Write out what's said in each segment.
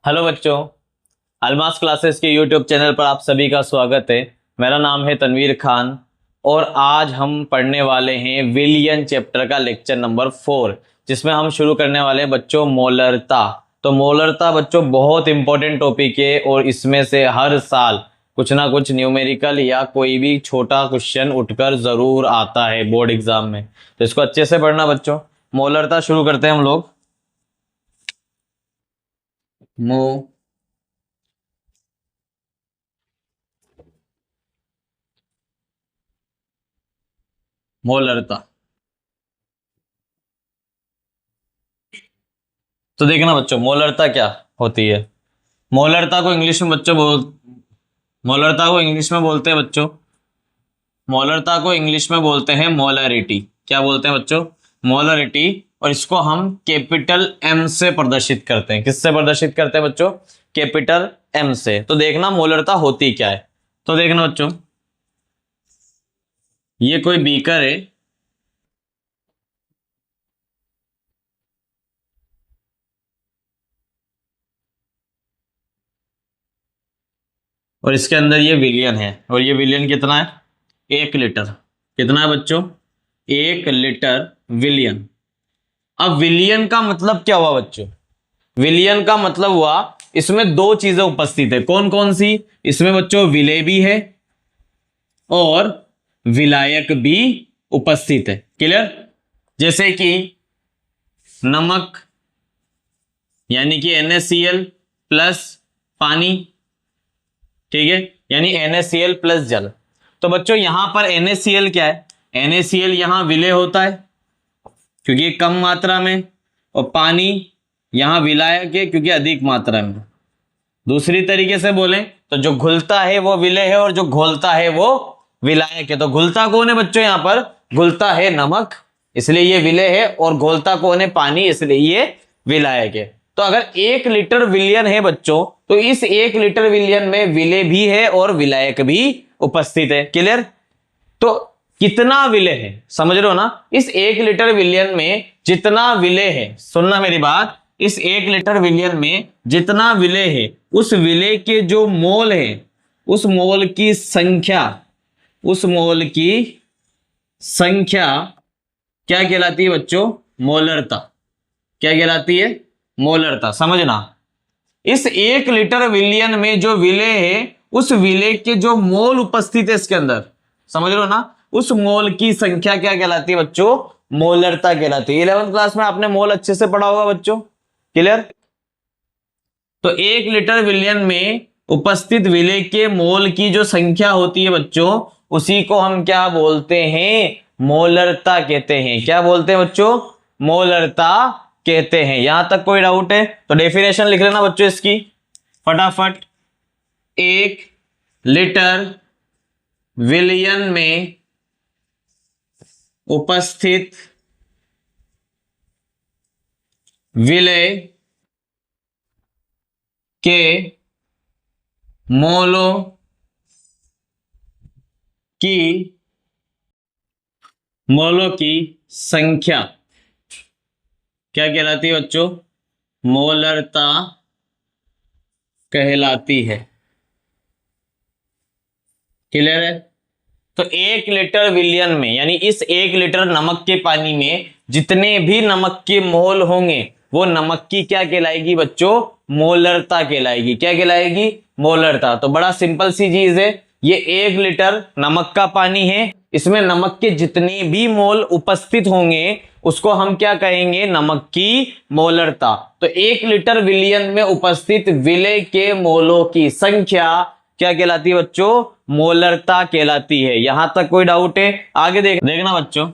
Hello बच्चों, Almas classes के YouTube channel पर आप सभी का स्वागत है। मेरा नाम है तनवीर खान और आज हम पढ़ने वाले हैं विलियन चैप्टर का लेक्चर नंबर 4, जिसमें हम शुरू करने वाले हैं बच्चों मोलरता। तो मोलरता बच्चों बहुत इंपॉर्टेंट टॉपिक है और इसमें से हर साल कुछ ना कुछ न्यूमेरिकल या कोई भी छोटा क्वेश्चन उठकर ज़रूर आता है बोर्ड एग्जाम में। तो इसको अच्छे से पढ़ना बच्चों। मोलरता शुरू करते हैं हम लोग। मो मोलरता तो देखना बच्चों, मोलरता क्या होती है। मोलरता को इंग्लिश में बच्चों मोलरता को इंग्लिश में बोलते हैं बच्चों, मोलरता को इंग्लिश में बोलते हैं मोलरिटी। क्या बोलते हैं बच्चों? मोलरिटी। और इसको हम कैपिटल एम से प्रदर्शित करते हैं। किससे प्रदर्शित करते हैं बच्चों? कैपिटल एम से। तो देखना मोलरता होती क्या है। तो देखना बच्चों, ये कोई बीकर है और इसके अंदर ये विलियन है और ये विलियन कितना है? 1 लीटर। कितना है बच्चों? 1 लीटर विलियन। अब विलियन का मतलब क्या हुआ बच्चों? विलियन का मतलब हुआ इसमें दो चीजें उपस्थित है। कौन कौन सी? इसमें बच्चों विलेय भी है और विलायक भी उपस्थित है। क्लियर? जैसे कि नमक यानी कि NaCl प्लस पानी, ठीक है, यानी NaCl प्लस जल। तो बच्चों यहां पर NaCl क्या है? NaCl यहां विलेय होता है क्योंकि कम मात्रा में, और पानी यहां विलायक है क्योंकि अधिक मात्रा में। दूसरी तरीके से बोलें तो जो घुलता है वो विलेय है और जो घोलता है वो विलायक है। तो घुलता कौन है बच्चों? यहां पर घुलता है नमक, इसलिए ये विलेय है, और घोलता कौन है? पानी, इसलिए ये विलायक है। तो अगर 1 लीटर विलियन है बच्चों, तो इस 1 लीटर विलियन में विलेय भी है और विलायक भी उपस्थित है। क्लियर? तो कितना विलेय है समझ रहे हो ना? इस 1 लीटर विलियन में जितना विलेय है, सुनना मेरी बात, इस 1 लीटर विलियन में जितना विलेय है उस विलेय के जो मोल है, उस मोल की संख्या, उस मोल की संख्या क्या कहलाती है बच्चों? मोलरता। क्या कहलाती है? मोलरता। समझना, इस 1 लीटर विलियन में जो विलेय है उस विलेय के जो मोल उपस्थित है इसके अंदर, समझ रहे हो ना, उस मोल की संख्या क्या कहलाती है बच्चों? मोलरता कहलाती है। 11वीं क्लास में आपने मोल अच्छे से पढ़ा होगा बच्चों। क्लियर? तो 1 लीटर विलियन में उपस्थित विलेय के मोल की जो संख्या होती है बच्चों, उसी को हम क्या बोलते हैं? मोलरता कहते हैं। क्या बोलते हैं बच्चों? मोलरता कहते हैं। यहां तक कोई डाउट है तो डेफिनेशन लिख लेना बच्चों इसकी फटाफट। 1 लीटर विलियन में उपस्थित विलेय के मोलों की संख्या क्या कहलाती है बच्चों? मोलरता कहलाती है। क्लियर है? तो 1 लीटर विलियन में, यानी इस 1 लीटर नमक के पानी में जितने भी नमक के मोल होंगे वो नमक की क्या कहलाएगी बच्चों? मोलरता कहलाएगी। क्या कहलाएगी? मोलरता। तो बड़ा सिंपल सी चीज है, ये 1 लीटर नमक का पानी है, इसमें नमक के जितने भी मोल उपस्थित होंगे उसको हम क्या कहेंगे? नमक की मोलरता। तो 1 लीटर विलियन में उपस्थित विलेय के मोलों की संख्या क्या कहलाती है बच्चों? मोलरता कहलाती है। यहां तक कोई डाउट है? आगे देखना बच्चों,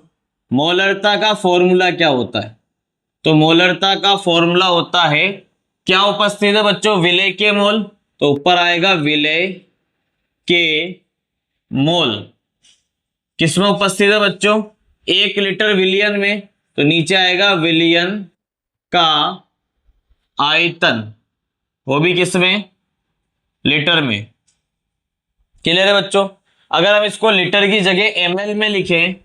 मोलरता का फॉर्मूला क्या होता है। तो मोलरता का फॉर्मूला होता है, क्या उपस्थित है बच्चों? विलेय के मोल। तो ऊपर आएगा विलेय के मोल। किसमें उपस्थित है बच्चों? 1 लीटर विलियन में। तो नीचे आएगा विलियन का आयतन, वो भी किसमें? लीटर में। क्लियर है बच्चों? अगर हम इसको लीटर की जगह ml में लिखें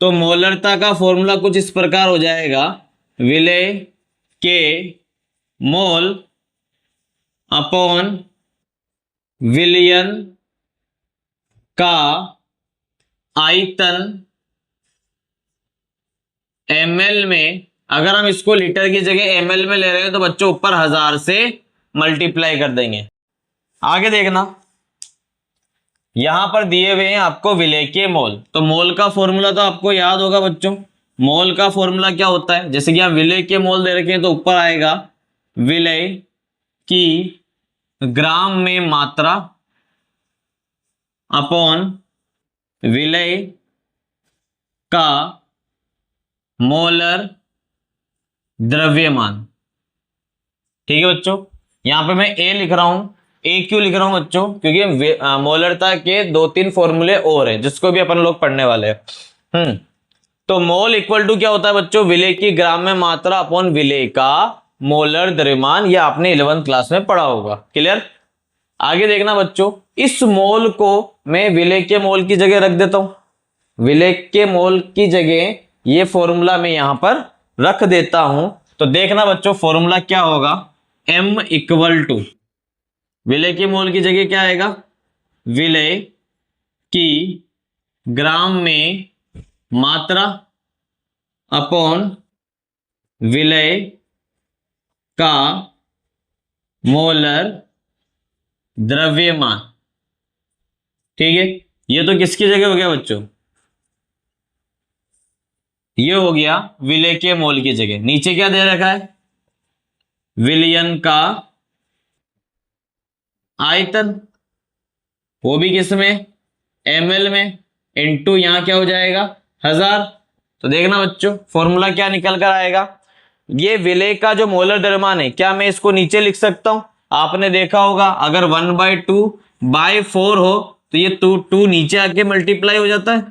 तो मोलरता का फॉर्मूला कुछ इस प्रकार हो जाएगा, विलेय के मोल अपॉन विलियन का आयतन ml में, अगर हम इसको लीटर की जगह ml में ले रहे हैं तो बच्चों ऊपर 1000 से मल्टीप्लाई कर देंगे। आगे देखना, यहां पर दिए हुए हैं आपको विलेय के मोल, तो मोल का फॉर्मूला तो आपको याद होगा बच्चों। मोल का फॉर्मूला क्या होता है, जैसे कि आप विलेय के मोल दे रखे हैं तो ऊपर आएगा विलेय की ग्राम में मात्रा अपॉन विलेय का मोलर द्रव्यमान। ठीक है बच्चों, यहां पे मैं ए लिख रहा हूं। ए क्यों लिख रहा हूं बच्चों, क्योंकि मोलरता के 2-3 फॉर्मूले और हैं जिसको भी अपन लोग पढ़ने वाले हैं। तो मोल इक्वल टू क्या होता है बच्चों, विलेय की ग्राम में मात्रा अपॉन विलेय का मोलर द्रव्यमान। यह आपने 11th क्लास में पढ़ा होगा। क्लियर। आगे देखना बच्चों, इस मोल को मैं विलेय के मोल की जगह रख देता हूं। विलेय के मोल की जगह ये फॉर्मूला मैं यहां पर रख देता हूं। तो देखना बच्चों फॉर्मूला क्या होगा, m इक्वल टू विलेय के मोल की जगह क्या आएगा, विलेय की ग्राम में मात्रा अपॉन विलेय का मोलर द्रव्यमान। ठीक है, ये तो किसकी जगह हो गया बच्चों, ये हो गया विलेय के मोल की जगह। नीचे क्या दे रखा है, विलियन का आयतन, वो भी किस में, ml में, इनटू यहां क्या हो जाएगा 1000। तो देखना बच्चों फॉर्मूला क्या निकल कर आएगा, ये विलेय का जो मोलर द्रव्यमान है, क्या मैं इसको नीचे लिख सकता हूं। आपने देखा होगा अगर 1/2/4 हो तो ये 2 नीचे आके मल्टीप्लाई हो जाता है।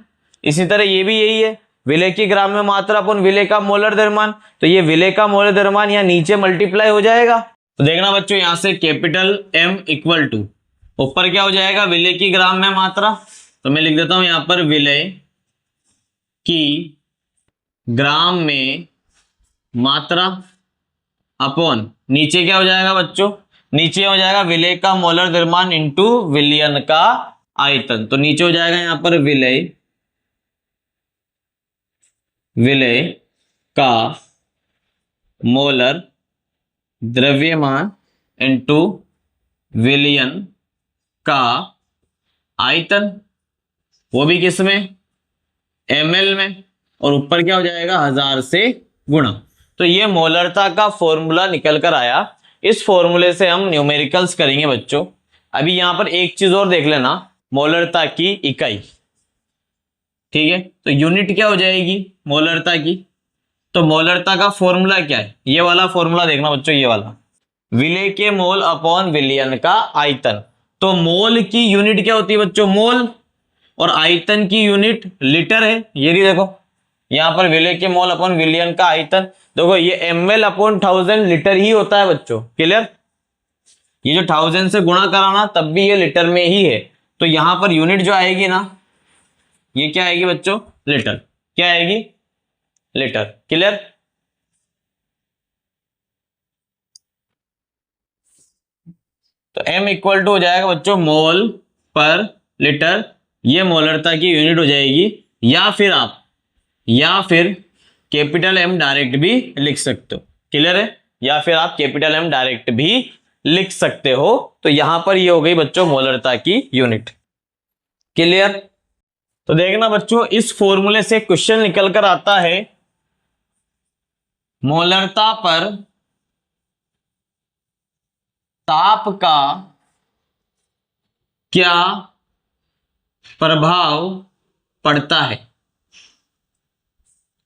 इसी तरह ये भी यही है, विलेय की ग्राम में मात्रा अपन विलेय का मोलर द्रव्यमान, तो ये विलेय का मोलर द्रव्यमान यहाँ नीचे मल्टीप्लाई हो जाएगा। तो देखना बच्चों यहां से कैपिटल M इक्वल टू ऊपर क्या हो जाएगा, विलेय की ग्राम में मात्रा, तो मैं लिख देता हूं यहां पर विलेय की ग्राम में मात्रा अपॉन नीचे क्या हो जाएगा बच्चों, नीचे हो जाएगा विलेय का मोलर द्रव्यमान इंटू विलियन का आयतन। तो नीचे हो जाएगा यहां पर विलेय का मोलर द्रव्यमान इंटू विलियन का आयतन, वो भी किस में, ml में, और ऊपर क्या हो जाएगा 1000 से गुणा। तो ये मोलरता का फॉर्मूला निकल कर आया। इस फॉर्मूले से हम न्यूमेरिकल्स करेंगे बच्चों। अभी यहां पर एक चीज और देख लेना, मोलरता की इकाई। ठीक है, तो यूनिट क्या हो जाएगी मोलरता की, तो मोलरता का फॉर्मूला क्या है, ये वाला फॉर्मूला देखना बच्चों, ये वाला विलेय के मोल अपॉन विलियन का आयतन। तो मोल की यूनिट क्या होती है बच्चों, मोल, और आयतन की यूनिट लीटर है। ये भी देखो यहां पर विलेय के मोल अपॉन विलियन का आयतन, देखो ये ml अपॉन 1000 लीटर ही होता है बच्चों। क्लियर, ये जो 1000 से गुणा कराना तब भी ये लीटर में ही है। तो यहां पर यूनिट जो आएगी ना, ये क्या आएगी बच्चों, लीटर। क्या आएगी, लीटर। क्लियर। तो m इक्वल टू हो जाएगा बच्चों मोल पर लीटर, ये मोलरता की यूनिट हो जाएगी। या फिर कैपिटल M डायरेक्ट भी लिख सकते हो। क्लियर है, या फिर आप कैपिटल M डायरेक्ट भी लिख सकते हो। तो यहां पर ये हो गई बच्चों मोलरता की यूनिट। क्लियर। तो देखना बच्चों इस फॉर्मूले से क्वेश्चन निकल कर आता है, मोलरता पर ताप का क्या प्रभाव पड़ता है।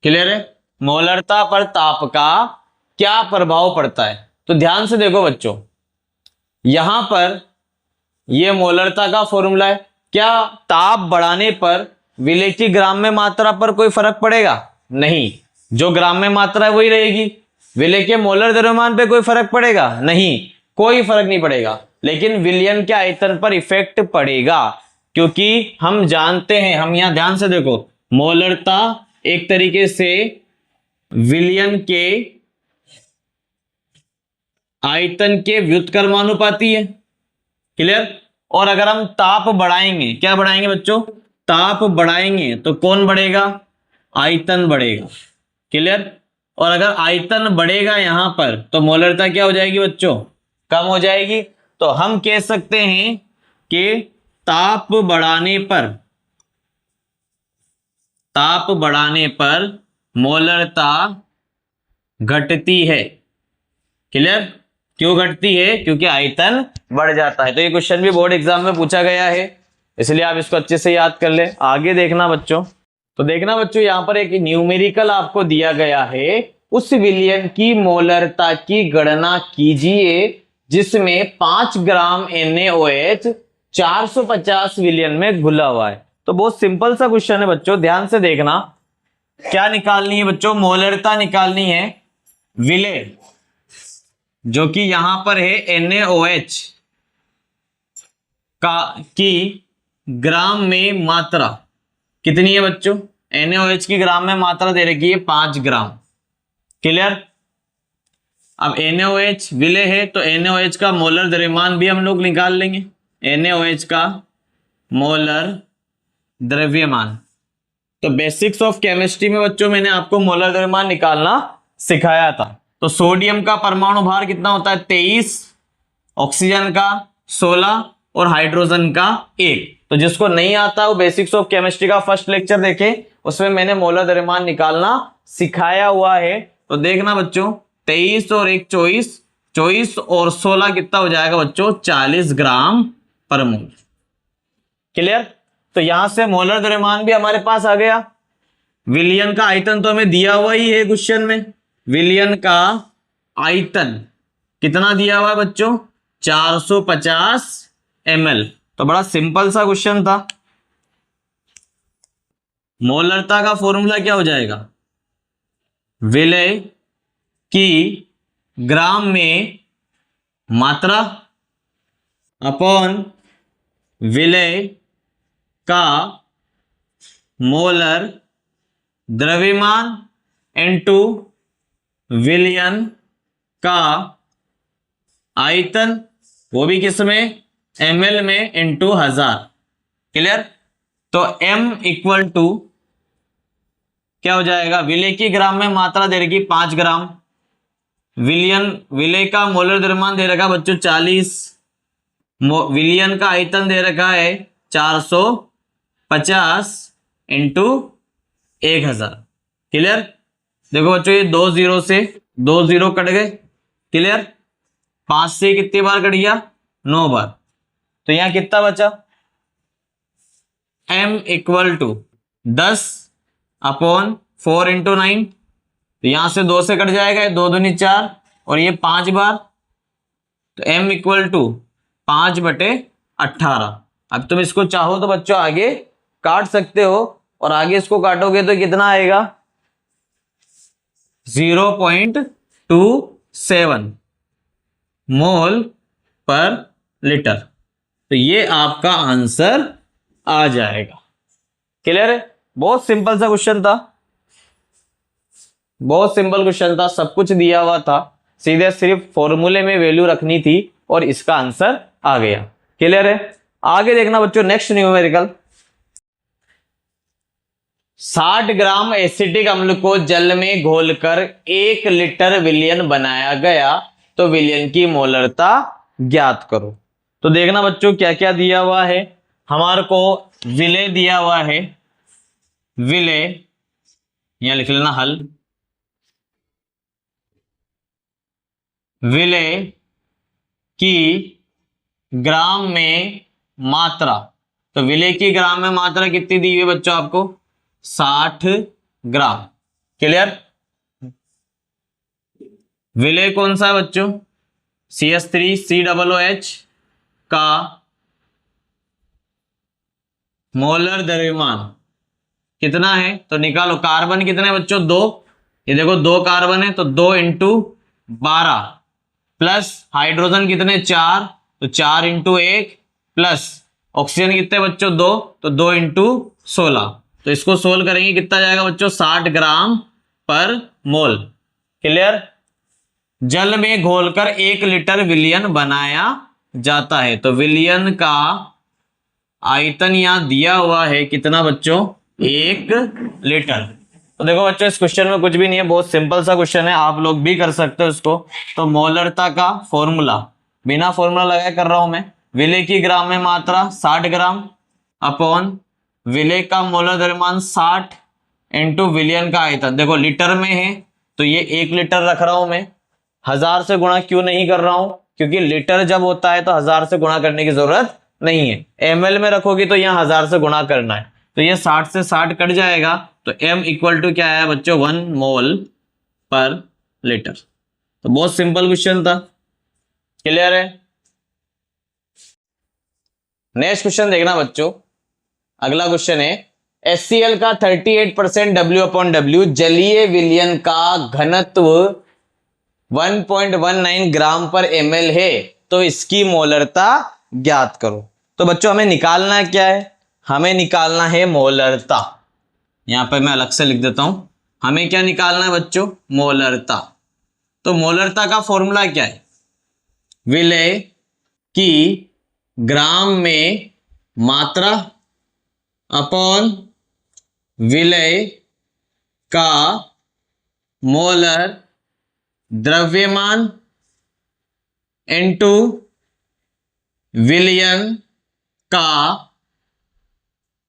क्लियर है, मोलरता पर ताप का क्या प्रभाव पड़ता है। तो ध्यान से देखो बच्चों, यहां पर यह मोलरता का फॉर्मूला है। क्या ताप बढ़ाने पर विलेय की ग्राम में मात्रा पर कोई फर्क पड़ेगा, नहीं, जो ग्राम में मात्रा है वही रहेगी। विलेय के मोलर द्रव्यमान पे कोई फर्क पड़ेगा, नहीं, कोई फर्क नहीं पड़ेगा। लेकिन विलियन के आयतन पर इफेक्ट पड़ेगा, क्योंकि हम जानते हैं, हम यहां ध्यान से देखो, मोलरता एक तरीके से विलियन के आयतन के व्युत्क्रमानुपाती है। क्लियर। और अगर हम ताप बढ़ाएंगे, क्या बढ़ाएंगे बच्चों, ताप बढ़ाएंगे तो कौन बढ़ेगा, आयतन बढ़ेगा। क्लियर। और अगर आयतन बढ़ेगा यहां पर तो मोलरता क्या हो जाएगी बच्चों, कम हो जाएगी। तो हम कह सकते हैं कि ताप बढ़ाने पर मोलरता घटती है। क्लियर। क्यों घटती है, क्योंकि आयतन बढ़ जाता है। तो ये क्वेश्चन भी बोर्ड एग्जाम में पूछा गया है, इसलिए आप इसको अच्छे से याद कर ले। आगे देखना बच्चों, तो देखना बच्चों यहां पर एक न्यूमेरिकल आपको दिया गया है, उस विलयन की मोलरता की गणना कीजिए जिसमें 5 ग्राम NaOH 450 विलयन में घुला हुआ है। तो बहुत सिंपल सा क्वेश्चन है बच्चों, ध्यान से देखना। क्या निकालनी है बच्चों, मोलरता निकालनी है विलय जो कि यहां पर है NaOH की ग्राम में मात्रा कितनी है बच्चों, NaOH की ग्राम में मात्रा दे रखी है 5 ग्राम। क्लियर। अब NaOH विलय है तो NaOH का मोलर द्रव्यमान भी हम लोग निकाल लेंगे। NaOH का मोलर द्रव्यमान, तो बेसिक्स ऑफ केमिस्ट्री में बच्चों मैंने आपको मोलर द्रव्यमान निकालना सिखाया था। तो सोडियम का परमाणु भार कितना होता है 23, ऑक्सीजन का 16 और हाइड्रोजन का 1। तो जिसको नहीं आता वो बेसिक्स ऑफ केमिस्ट्री का फर्स्ट लेक्चर देखे, उसमें मैंने मोलर द्रव्यमान निकालना सिखाया हुआ है। तो देखना बच्चों 23 और 1 24, 24 और 16 कितना हो जाएगा बच्चों 40 ग्राम पर मोल। क्लियर। तो यहां से मोलर द्रव्यमान भी हमारे पास आ गया। विलयन का आयतन तो हमें दिया हुआ ही है क्वेश्चन में, विलयन का आयतन कितना दिया हुआ है बच्चों 450 ml। तो बड़ा सिंपल सा क्वेश्चन था। मोलरता का फॉर्मूला क्या हो जाएगा, विलय की ग्राम में मात्रा अपॉन विलय का मोलर द्रव्यमान इनटू विलयन का आयतन, वो भी किस में ml में इनटू 1000। क्लियर। तो m इक्वल टू क्या हो जाएगा, विलय की ग्राम में मात्रा दे रखी 5 ग्राम, विलय का मोलर द्रव्यमान दे रखा बच्चों 40, विलयन का आयतन दे रखा है 450 इंटू 1000। क्लियर। देखो बच्चों ये 2 0 से 2 0 कट गए। क्लियर। 5 से कितनी बार कट गया 9 बार। तो यहां कितना बचा, m equal to 10 upon 4 into 9। तो यहां से 2 से कट जाएगा, 2 दूनी 4 और ये 5 बार। तो m इक्वल टू 5/18। अब तुम इसको चाहो तो बच्चों आगे काट सकते हो, और आगे इसको काटोगे तो कितना आएगा 0.27 मोल पर लीटर। तो ये आपका आंसर आ जाएगा। क्लियर है। बहुत सिंपल सा क्वेश्चन था, बहुत सिंपल क्वेश्चन था, सब कुछ दिया हुआ था, सीधे सिर्फ फॉर्मूले में वैल्यू रखनी थी और इसका आंसर आ गया। क्लियर है। आगे देखना बच्चों नेक्स्ट न्यूमेरिकल। 60 ग्राम एसिटिक अम्ल को जल में घोलकर 1 लीटर विलयन बनाया गया, तो विलयन की मोलरता ज्ञात करो। तो देखना बच्चों क्या क्या दिया हुआ है, हमारे को विलय दिया हुआ है, विलय यहां लिख लेना हल, विलय की ग्राम में मात्रा। तो विलय की ग्राम में मात्रा कितनी दी हुई है बच्चों आपको 60 ग्राम। क्लियर। विलय कौन सा है बच्चों CH3COOH का मोलर द्रव्यमान कितना है, तो निकालो। कार्बन कितने बच्चों 2, ये देखो 2 कार्बन है तो 2 इंटू 12 प्लस हाइड्रोजन कितने 4, तो 4 इंटू 1 प्लस ऑक्सीजन कितने बच्चों 2, तो 2 इंटू 16। तो इसको सोल्व करेंगे कितना जाएगा बच्चों 60 ग्राम पर मोल। क्लियर। जल में घोलकर 1 लीटर विलयन बनाया जाता है। तो विलयन का आयतन यहां दिया हुआ है कितना बच्चों, 1 लीटर। तो देखो बच्चों इस क्वेश्चन में कुछ भी नहीं है, बहुत सिंपल सा क्वेश्चन है, आप लोग भी कर सकते हो इसको। तो मोलरता का फॉर्मूला बिना फॉर्मूला लगाए कर रहा हूं मैं। विलय की ग्राम में मात्रा 60 ग्राम अपॉन विलय का मोलर द्रव्यमान 60 इंटू विलयन का आयतन। देखो लीटर में है तो ये 1 लीटर रख रहा हूं मैं। 1000 से गुणा क्यों नहीं कर रहा हूं, क्योंकि लीटर जब होता है तो 1000 से गुणा करने की जरूरत नहीं है। ml में रखोगी तो यहाँ 1000 से गुणा करना है, तो ये 60 से 60 कट जाएगा, तो m इक्वल टू क्या है बच्चों, 1 मोल पर लीटर। तो बहुत सिंपल क्वेश्चन था, क्लियर है। नेक्स्ट क्वेश्चन देखना बच्चों, अगला क्वेश्चन है HCl का 38% W/W जलीय विलयन का घनत्व 1.19 ग्राम पर ml है, तो इसकी मोलरता ज्ञात करो। तो बच्चों हमें निकालना क्या है, हमें निकालना है मोलरता। यहां पर मैं अलग से लिख देता हूं, हमें क्या निकालना है बच्चों, मोलरता। तो मोलरता का फॉर्मूला क्या है, विलय की ग्राम में मात्रा अपॉन विलय का मोलर द्रव्यमान इनटू विलयन का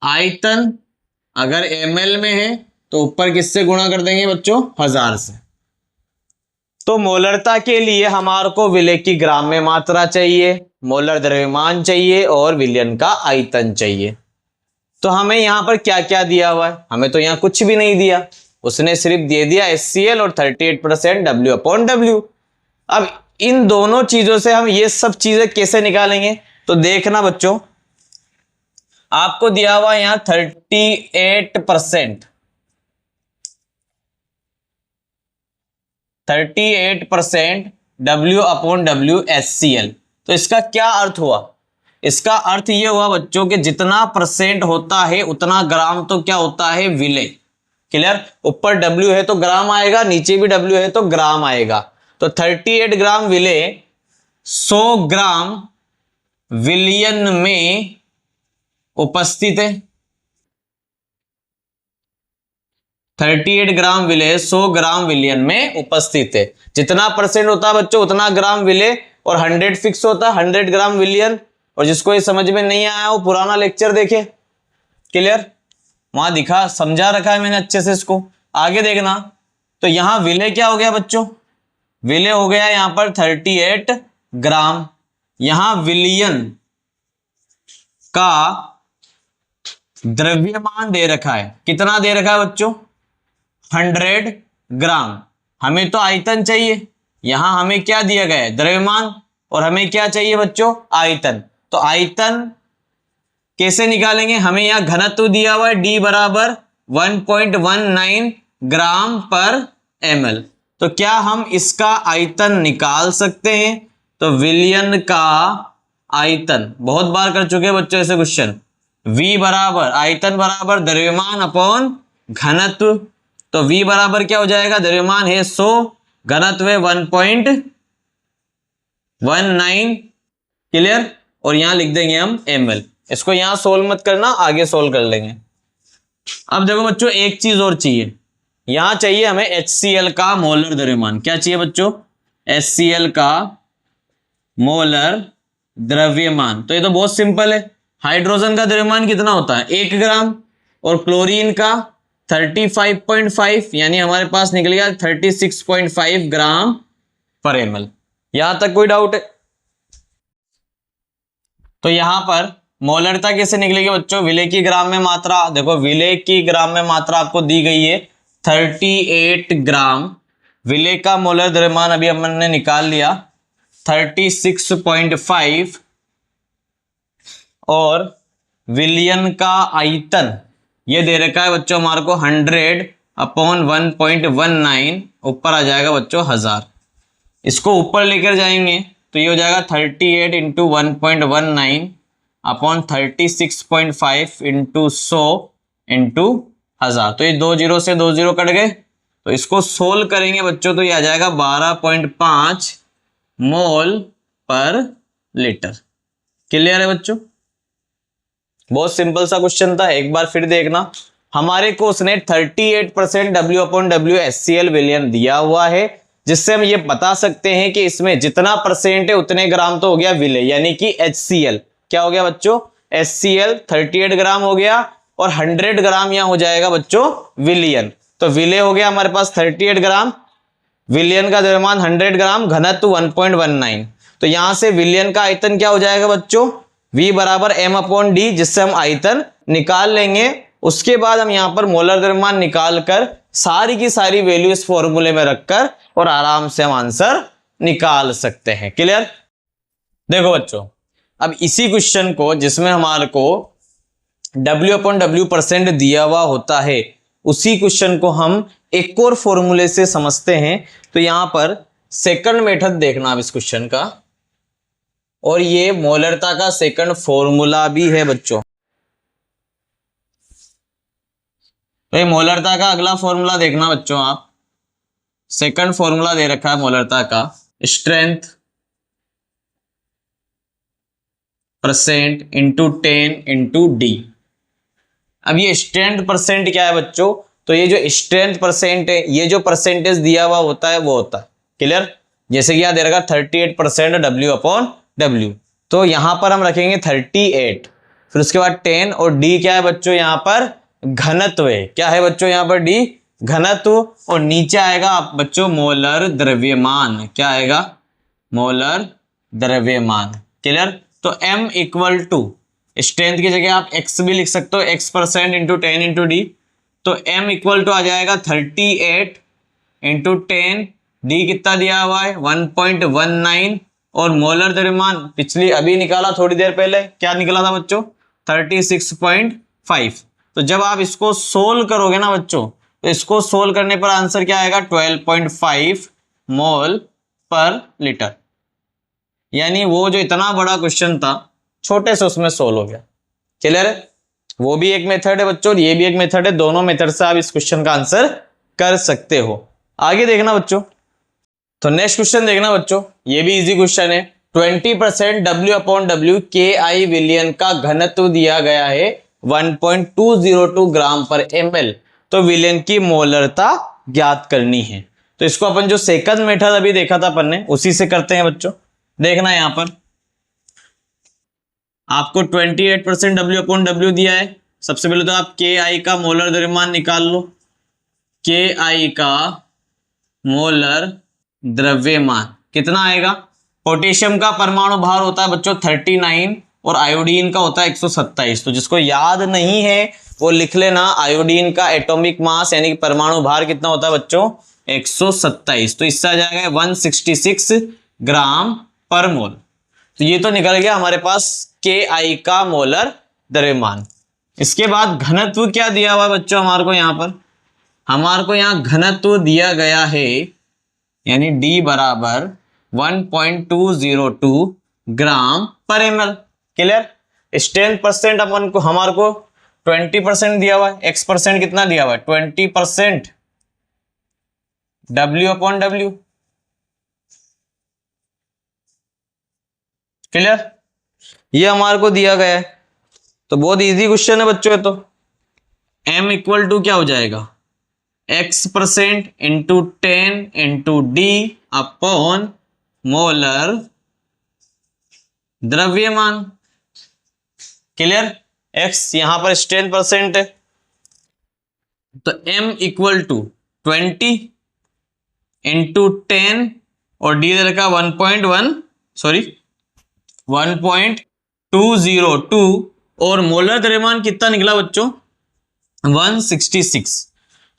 आयतन। अगर ml में है तो ऊपर किससे गुणा कर देंगे बच्चों, 1000 से। तो मोलरता के लिए हमारे को विलय की ग्राम में मात्रा चाहिए, मोलर द्रव्यमान चाहिए और विलयन का आयतन चाहिए। तो हमें यहां पर क्या क्या दिया हुआ है, हमें तो यहां कुछ भी नहीं दिया, उसने सिर्फ दे दिया HCl और 38% W/W। अब इन दोनों चीजों से हम ये सब चीजें कैसे निकालेंगे, तो देखना बच्चों, आपको दिया हुआ यहां 38% W/W HCl। तो इसका क्या अर्थ हुआ, इसका अर्थ ये हुआ बच्चों कि जितना परसेंट होता है उतना ग्राम तो क्या होता है, विलय। क्लियर, ऊपर W है तो ग्राम आएगा, नीचे भी W है तो ग्राम आएगा। तो 38 ग्राम विलय 100 ग्राम विलयन में उपस्थित है। 38 ग्राम विलय 100 ग्राम विलयन में उपस्थित है। जितना परसेंट होता है बच्चों उतना ग्राम विलय, और 100 फिक्स होता है, 100 ग्राम विलयन। और जिसको ये समझ में नहीं आया वो पुराना लेक्चर देखे, क्लियर, वहां दिखा समझा रखा है मैंने अच्छे से, इसको आगे देखना। तो यहां विलय क्या हो गया बच्चों, विलय हो गया यहां पर 38 ग्राम। यहां विलयन का द्रव्यमान दे रखा है, कितना दे रखा है बच्चों, 100 ग्राम। हमें तो आयतन चाहिए, यहां हमें क्या दिया गया है, द्रव्यमान, और हमें क्या चाहिए बच्चों, आयतन। तो आयतन कैसे निकालेंगे, हमें यहां घनत्व दिया हुआ है D बराबर 1.19 ग्राम पर ml। तो क्या हम इसका आयतन निकाल सकते हैं, तो विलयन का आयतन, बहुत बार कर चुके हैं बच्चों ऐसे क्वेश्चन, V बराबर आयतन बराबर द्रव्यमान अपॉन घनत्व। तो V बराबर क्या हो जाएगा, द्रव्यमान है 100, घनत्व है 1.19, क्लियर, और यहां लिख देंगे हम ml। इसको यहां सोल्व मत करना, आगे सोल्व कर लेंगे। अब देखो बच्चों एक चीज और चाहिए, यहां चाहिए हमें HCl का मोलर द्रव्यमान। क्या चाहिए बच्चों, HCl का मोलर द्रव्यमान। तो ये तो बहुत सिंपल है, हाइड्रोजन का द्रव्यमान कितना होता है, 1 ग्राम, और क्लोरीन का 35.5, यानी हमारे पास निकल गया 36.5 ग्राम पर ml। यहां तक कोई डाउट है। तो यहां पर मोलरता कैसे निकलेगी बच्चों, विलय की ग्राम में मात्रा, देखो विलय की ग्राम में मात्रा आपको दी गई है 38 ग्राम। विलय का मोलर द्रव्यमान अभी हमने निकाल लिया 36.5, और विलयन का आयतन ये दे रखा है बच्चों हमारे को 100/1.19, ऊपर आ जाएगा बच्चों 1000। इसको ऊपर लेकर जाएंगे तो ये हो जाएगा 38 इंटू 1.19 अपॉन 36.5 इंटू 100 इंटू 1000। तो ये 2 0 से 2 0 कट गए, तो इसको सोल्व करेंगे बच्चों तो ये आ जाएगा 12.5 मोल पर लीटर। क्लियर है बच्चों? बहुत सिंपल सा क्वेश्चन था, एक बार फिर देखना। हमारे को उसने 38% W/W विलियन दिया हुआ है, जिससे हम ये बता सकते हैं कि इसमें जितना परसेंट है उतने ग्राम तो हो गया विले, यानी कि HCl। क्या हो गया बच्चों? HCl 38 ग्राम हो गया और 100 ग्राम यहां हो जाएगा बच्चों विलियन। तो विले हो गया हमारे पास 38 ग्राम, विलियन का द्रव्यमान 100 ग्राम, घनत्व 1.19। तो यहां से विलियन का आयतन क्या हो जाएगा बच्चों? V बराबर m/d, जिससे हम आयतन निकाल लेंगे। उसके बाद हम यहां पर मोलर द्रव्यमान निकाल कर सारी की सारी वैल्यू इस फॉर्मूले में रखकर और आराम से हम आंसर निकाल सकते हैं। क्लियर? देखो बच्चों, अब इसी क्वेश्चन को जिसमें हमारे को W/W% दिया हुआ होता है, उसी क्वेश्चन को हम एक और फॉर्मूले से समझते हैं। तो यहां पर सेकंड मेथड देखना अब इस क्वेश्चन का, और ये मोलरता का सेकंड फॉर्मूला भी है बच्चों। तो ये मोलरता का अगला फॉर्मूला देखना बच्चों, आप सेकंड फॉर्मूला दे रखा है मोलरता का, strength percent into 10 into D. अब ये स्ट्रेंथ परसेंट क्या है बच्चों? तो ये जो स्ट्रेंथ परसेंट है, ये जो परसेंटेज दिया हुआ होता है वो होता है। क्लियर? जैसे कि यहां दे रखा 38% W/W, तो यहां पर हम रखेंगे 38, फिर उसके बाद 10, और डी क्या है बच्चों? यहां पर घनत्व है। क्या है बच्चों? यहां पर डी घनत्व, और नीचे आएगा बच्चों मोलर द्रव्यमान। क्या आएगा? मोलर द्रव्यमान। क्लियर? तो m इक्वल टू, स्ट्रेंथ की जगह आप x भी लिख सकते हो, x% इंटू 10 इंटू डी। तो m इक्वल टू आ जाएगा 38 इंटू 10, डी कितना दिया हुआ है? 1.19, और मोलर द्रव्यमान पिछली अभी निकाला थोड़ी देर पहले, क्या निकला था बच्चों? 36.5। तो जब आप इसको सोल्व करोगे ना बच्चों, तो इसको सोल्व करने पर आंसर क्या आएगा? 12.5 मोल पर लीटर। यानी वो जो इतना बड़ा क्वेश्चन था, छोटे से उसमें सोल्व हो गया। क्लियर है? वो भी एक मेथड है बच्चों, ये भी एक मेथड है, दोनों मेथड से आप इस क्वेश्चन का आंसर कर सकते हो। आगे देखना बच्चों, तो नेक्स्ट क्वेश्चन देखना बच्चों, ये भी इजी क्वेश्चन है। 20% W/W KI विलियन का घनत्व दिया गया है 1.202 ग्राम पर ml। तो विलियन की मोलरता ज्ञात करनी है। तो इसको अपन जो सेकंड मेथड अभी देखा था अपन ने, उसी से करते हैं बच्चों। देखना यहां पर आपको 28% W/W दिया है। सबसे पहले तो आप KI का मोलर द्रव्यमान निकाल लो। KI का मोलर द्रव्यमान कितना आएगा? पोटेशियम का परमाणु भार होता है बच्चों 39, और आयोडीन का होता है 127। तो जिसको याद नहीं है वो लिख लेना, आयोडीन का एटॉमिक मास यानी कि परमाणु भार कितना होता है बच्चों? 127। तो इससे आ जाएगा 166 ग्राम पर मोल। तो ये तो निकल गया हमारे पास KI का मोलर द्रव्यमान। इसके बाद घनत्व क्या दिया हुआ है बच्चों हमारे को? हमारे को यहाँ घनत्व दिया गया है, यानी D बराबर 1.202 ग्राम पर ml। क्लियर? स्ट्रेंथ परसेंट अपन को हमारे को 20% दिया हुआ है, x% कितना दिया हुआ है? 20% W/W। क्लियर? ये हमारे को दिया गया है, तो बहुत इजी क्वेश्चन है बच्चों। तो m इक्वल टू क्या हो जाएगा? x% into 10 into D upon molar द्रव्यमान। क्लियर? x यहां पर स्ट्रेंथ परसेंट है, तो m इक्वल टू 20 इंटू 10, और डी दे रखा 1.202, और मोलर द्रव्यमान कितना निकला बच्चों? 166।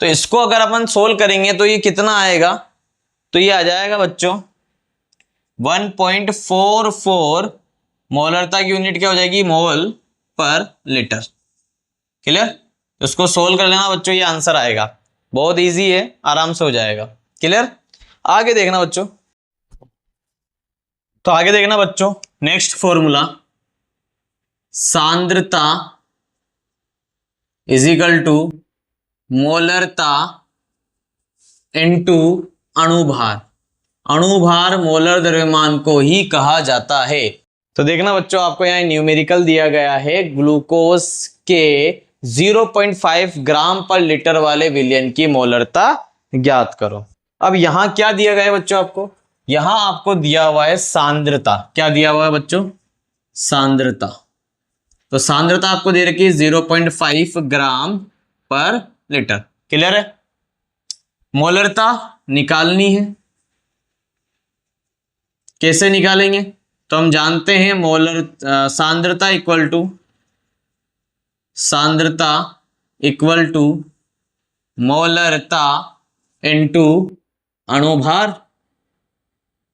तो इसको अगर अपन सोल्व करेंगे तो ये कितना आएगा? तो ये आ जाएगा बच्चों 1.44 मोलरता की यूनिट क्या हो जाएगी? मोल पर लीटर। क्लियर? इसको सोल्व कर लेना बच्चों, ये आंसर आएगा। बहुत इजी है, आराम से हो जाएगा। क्लियर? आगे देखना बच्चों, तो आगे देखना बच्चों, नेक्स्ट फॉर्मूला, सांद्रता इज इक्वल टू मोलरता इनटू अणुभार। अणुभार मोलर द्रव्यमान को ही कहा जाता है। तो देखना बच्चों, आपको यहाँ न्यूमेरिकल दिया गया है, ग्लूकोज के 0.5 ग्राम पर लीटर वाले विलयन की मोलरता ज्ञात करो। अब यहां क्या दिया गया है बच्चों आपको? यहां आपको दिया हुआ है सांद्रता। क्या दिया हुआ है बच्चों? सांद्रता। तो सांद्रता आपको दे रखी है 0.5 ग्राम पर लीटर। क्लियर है? मोलरता निकालनी है। कैसे निकालेंगे? तो हम जानते हैं सांद्रता इक्वल टू मोलरता इनटू अणुभार।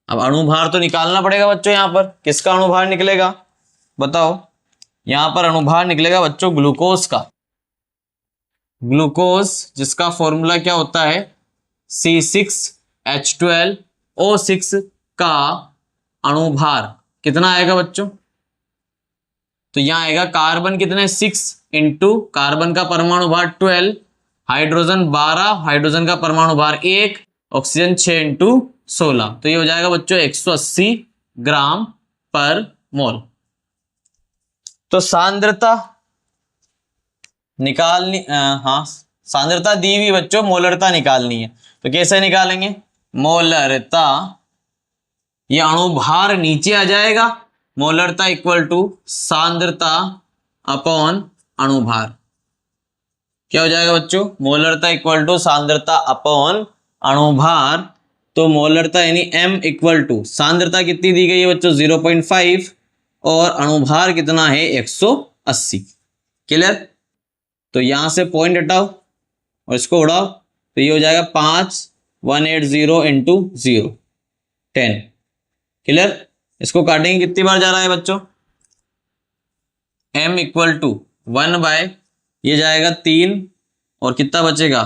अब अणुभार तो निकालना पड़ेगा बच्चों। यहां पर किसका अणुभार निकलेगा बताओ? यहां पर अणुभार निकलेगा बच्चों ग्लूकोज का। ग्लूकोज जिसका फॉर्मूला क्या होता है? C6H12O6 का अणुभार कितना आएगा बच्चों? तो यहां आएगा कार्बन कितने 6 इंटू कार्बन का परमाणु भार 12, हाइड्रोजन 12, हाइड्रोजन का परमाणु भार 1, ऑक्सीजन 6 इंटू 16। तो ये हो जाएगा बच्चों 180 ग्राम पर मोल। तो सांद्रता निकालनी, हाँ सांद्रता दी हुई बच्चों, मोलरता निकालनी है। तो कैसे निकालेंगे? मोलरता, ये अणुभार नीचे आ जाएगा, मोलरता इक्वल टू सांद्रता अपॉन अणुभार। क्या हो जाएगा बच्चों? मोलरता इक्वल टू सांद्रता अपॉन अणुभार। तो मोलरता यानी M इक्वल टू सांद्रता कितनी दी गई है बच्चों? 0.5 और अणुभार कितना है? 180। क्लियर? तो यहां से पॉइंट हटाओ और इसको उड़ाओ, तो ये हो जाएगा 5180 इंटू 0 10। क्लियर? इसको काटेंगे कितनी बार जा रहा है बच्चों? M इक्वल टू 1 बाय ये जाएगा 3 और कितना बचेगा?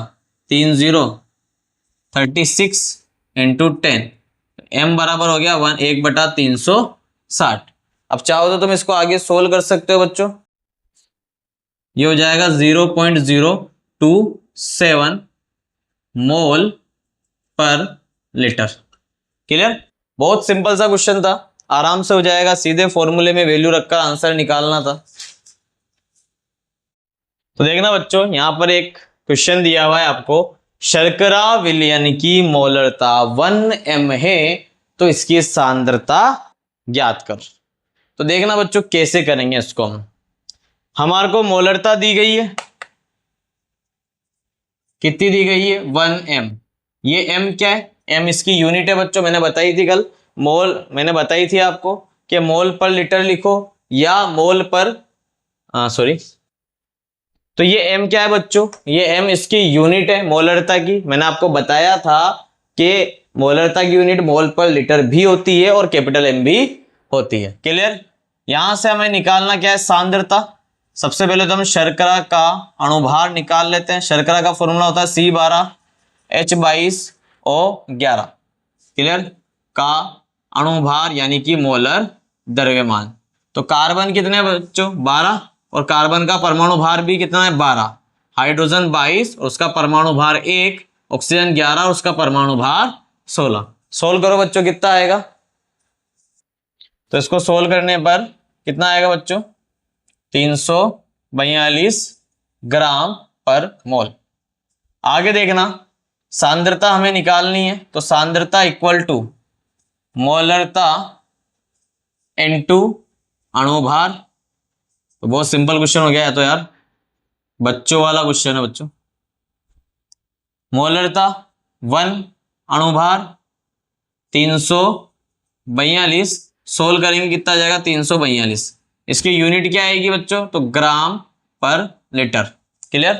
3 0 36 इंटू 10। M बराबर हो गया 1/360। अब चाहो तो तुम इसको आगे सोल्व कर सकते हो बच्चों। ये हो जाएगा 0.027 मोल पर लीटर। क्लियर? बहुत सिंपल सा क्वेश्चन था, आराम से हो जाएगा। सीधे फॉर्मूले में वैल्यू रखकर आंसर निकालना था। तो देखना बच्चों, यहां पर एक क्वेश्चन दिया हुआ है आपको, शर्करा विलयन की मोलरता 1 m है, तो इसकी सांद्रता ज्ञात कर। तो देखना बच्चों कैसे करेंगे इसको। हमारे को मोलरता दी गई है, कितनी दी गई है? 1 m। ये m क्या है? m इसकी यूनिट है बच्चों, मैंने बताई थी कल। मोल मैंने बताई थी आपको कि मोल पर लीटर लिखो या मोल पर सॉरी। तो ये m क्या है बच्चों? ये m इसकी यूनिट है मोलरता की। मैंने आपको बताया था कि मोलरता की यूनिट मोल पर लीटर भी होती है और कैपिटल M भी होती है। क्लियर? यहां से हमें निकालना क्या है? सांद्रता। सबसे पहले तो हम शर्करा का अणुभार निकाल लेते हैं। शर्करा का फॉर्मूला होता है C12H22O11। क्लियर? का अणुभार यानी कि मोलर द्रव्यमान। तो कार्बन कितने बच्चों? 12 और कार्बन का परमाणु भार भी कितना है? 12, हाइड्रोजन 22 और उसका परमाणु भार 1, ऑक्सीजन 11 और उसका परमाणु भार 16। सोल्व करो बच्चों, कितना आएगा? तो इसको सोल्व करने पर कितना आएगा बच्चों? 342 ग्राम पर मोल। आगे देखना, सांद्रता हमें निकालनी है। तो सांद्रता इक्वल टू मोलरता इनटू अणुभार। तो बहुत सिंपल क्वेश्चन हो गया है तो यार, बच्चों वाला क्वेश्चन है बच्चों। मोलरता 1, अणुभार 342। सोल्व करेंगे कितना जाएगा? 342। इसकी यूनिट क्या आएगी बच्चों? तो ग्राम पर लीटर। क्लियर?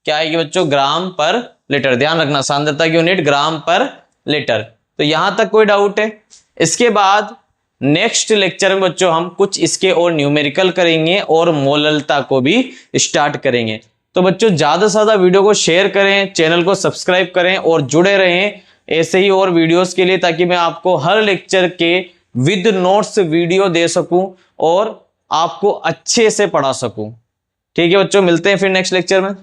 क्या आएगी बच्चों? ग्राम पर लीटर। ध्यान रखना, सांद्रता की यूनिट ग्राम पर लीटर। तो यहां तक कोई डाउट है? इसके बाद नेक्स्ट लेक्चर में बच्चों हम कुछ इसके और न्यूमेरिकल करेंगे और मोलरता को भी स्टार्ट करेंगे। तो बच्चों ज्यादा से ज्यादा वीडियो को शेयर करें, चैनल को सब्सक्राइब करें और जुड़े रहें ऐसे ही और वीडियोस के लिए, ताकि मैं आपको हर लेक्चर के विद नोट्स वीडियो दे सकूं और आपको अच्छे से पढ़ा सकूं। ठीक है बच्चों, मिलते हैं फिर नेक्स्ट लेक्चर में।